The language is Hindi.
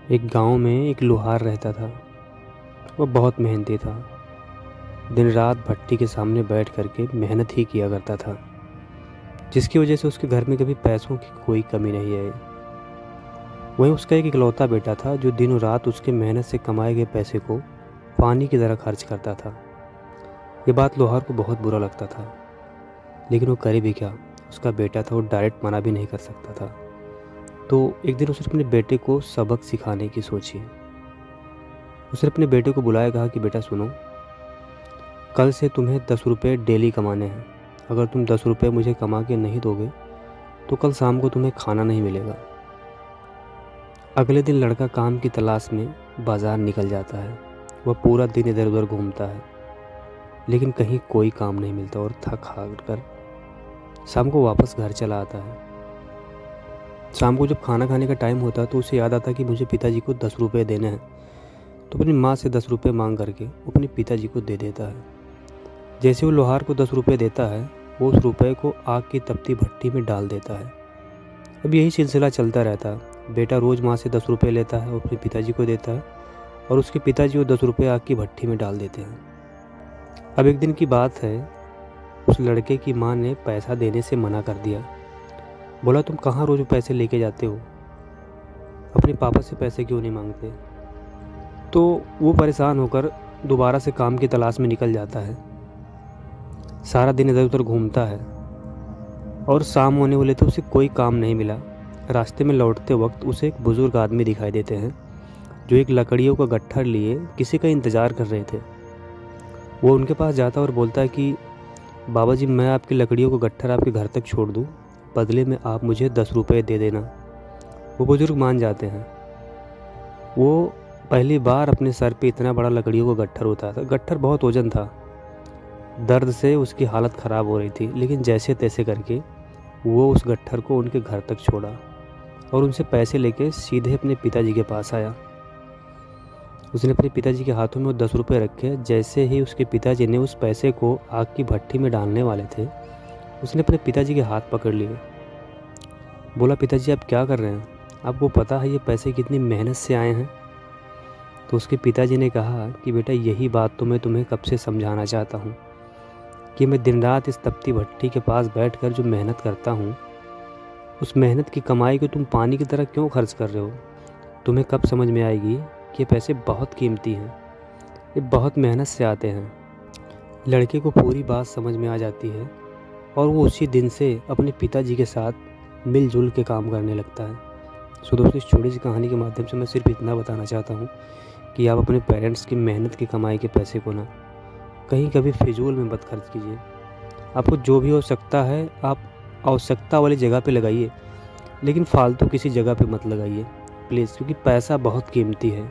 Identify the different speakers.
Speaker 1: एक गांव में एक लोहार रहता था। वह बहुत मेहनती था। दिन रात भट्टी के सामने बैठ करके मेहनत ही किया करता था, जिसकी वजह से उसके घर में कभी पैसों की कोई कमी नहीं आई। वहीं उसका एक इकलौता बेटा था जो दिनों रात उसके मेहनत से कमाए गए पैसे को पानी की तरह खर्च करता था। ये बात लोहार को बहुत बुरा लगता था, लेकिन वो करे भी क्या। उसका बेटा था, वो डायरेक्ट मना भी नहीं कर सकता था। तो एक दिन उसने अपने बेटे को सबक सिखाने की सोची। उसने अपने बेटे को बुलाया, कहा कि बेटा सुनो, कल से तुम्हें 10 रुपये डेली कमाने हैं। अगर तुम 10 रुपये मुझे कमा के नहीं दोगे तो कल शाम को तुम्हें खाना नहीं मिलेगा। अगले दिन लड़का काम की तलाश में बाज़ार निकल जाता है। वह पूरा दिन इधर उधर घूमता है, लेकिन कहीं कोई काम नहीं मिलता और थक हार कर शाम को वापस घर चला आता है। शाम को जब खाना खाने का टाइम होता है तो उसे याद आता कि मुझे पिताजी को 10 रुपये देने हैं। तो अपनी माँ से 10 रुपये मांग करके वो अपने पिताजी को दे देता है। जैसे वो लोहार को 10 रुपये देता है, वो उस रुपये को आग की तपती भट्टी में डाल देता है। अब यही सिलसिला चलता रहता है। बेटा रोज़ माँ से 10 रुपये लेता है, वो अपने पिताजी को देता है, और उसके पिताजी वो 10 रुपये आग की भट्टी में डाल देते हैं। अब एक दिन की बात है, उस लड़के की माँ ने पैसा देने से मना कर दिया। बोला, तुम कहाँ रोज़ पैसे लेके जाते हो, अपने पापा से पैसे क्यों नहीं मांगते। तो वो परेशान होकर दोबारा से काम की तलाश में निकल जाता है। सारा दिन इधर उधर घूमता है और शाम होने वाले थे, उसे कोई काम नहीं मिला। रास्ते में लौटते वक्त उसे एक बुज़ुर्ग आदमी दिखाई देते हैं जो एक लकड़ियों का गट्ठर लिए किसी का इंतज़ार कर रहे थे। वो उनके पास जाता है और बोलता है कि बाबा जी, मैं आपकी लकड़ियों का गट्ठर आपके घर तक छोड़ दूँ, बदले में आप मुझे 10 रुपये दे देना। वो बुज़ुर्ग मान जाते हैं। वो पहली बार अपने सर पे इतना बड़ा लकड़ियों का गट्ठर होता था। गट्ठर बहुत वजन था। दर्द से उसकी हालत ख़राब हो रही थी, लेकिन जैसे तैसे करके वो उस गट्ठर को उनके घर तक छोड़ा और उनसे पैसे लेके सीधे अपने पिताजी के पास आया। उसने अपने पिताजी के हाथों में वो 10 रुपये रखे। जैसे ही उसके पिताजी ने उस पैसे को आग की भट्टी में डालने वाले थे, उसने अपने पिताजी के हाथ पकड़ लिए। बोला, पिताजी आप क्या कर रहे हैं, आपको पता है ये पैसे कितनी मेहनत से आए हैं। तो उसके पिताजी ने कहा कि बेटा, यही बात तो मैं तुम्हें कब से समझाना चाहता हूँ कि मैं दिन रात इस तपती भट्टी के पास बैठकर जो मेहनत करता हूँ, उस मेहनत की कमाई को तुम पानी की तरह क्यों खर्च कर रहे हो। तुम्हें कब समझ में आएगी कि ये पैसे बहुत कीमती हैं, ये बहुत मेहनत से आते हैं। लड़के को पूरी बात समझ में आ जाती है और वो उसी दिन से अपने पिताजी के साथ मिलजुल के काम करने लगता है। सो दोस्तों, इस छोटी सी कहानी के माध्यम से मैं सिर्फ इतना बताना चाहता हूँ कि आप अपने पेरेंट्स की मेहनत की कमाई के पैसे को ना कहीं कभी फिजूल में मत खर्च कीजिए। आपको जो भी आवश्यकता है आप आवश्यकता वाली जगह पे लगाइए, लेकिन फालतू किसी जगह पे मत लगाइए प्लीज़, क्योंकि पैसा बहुत कीमती है।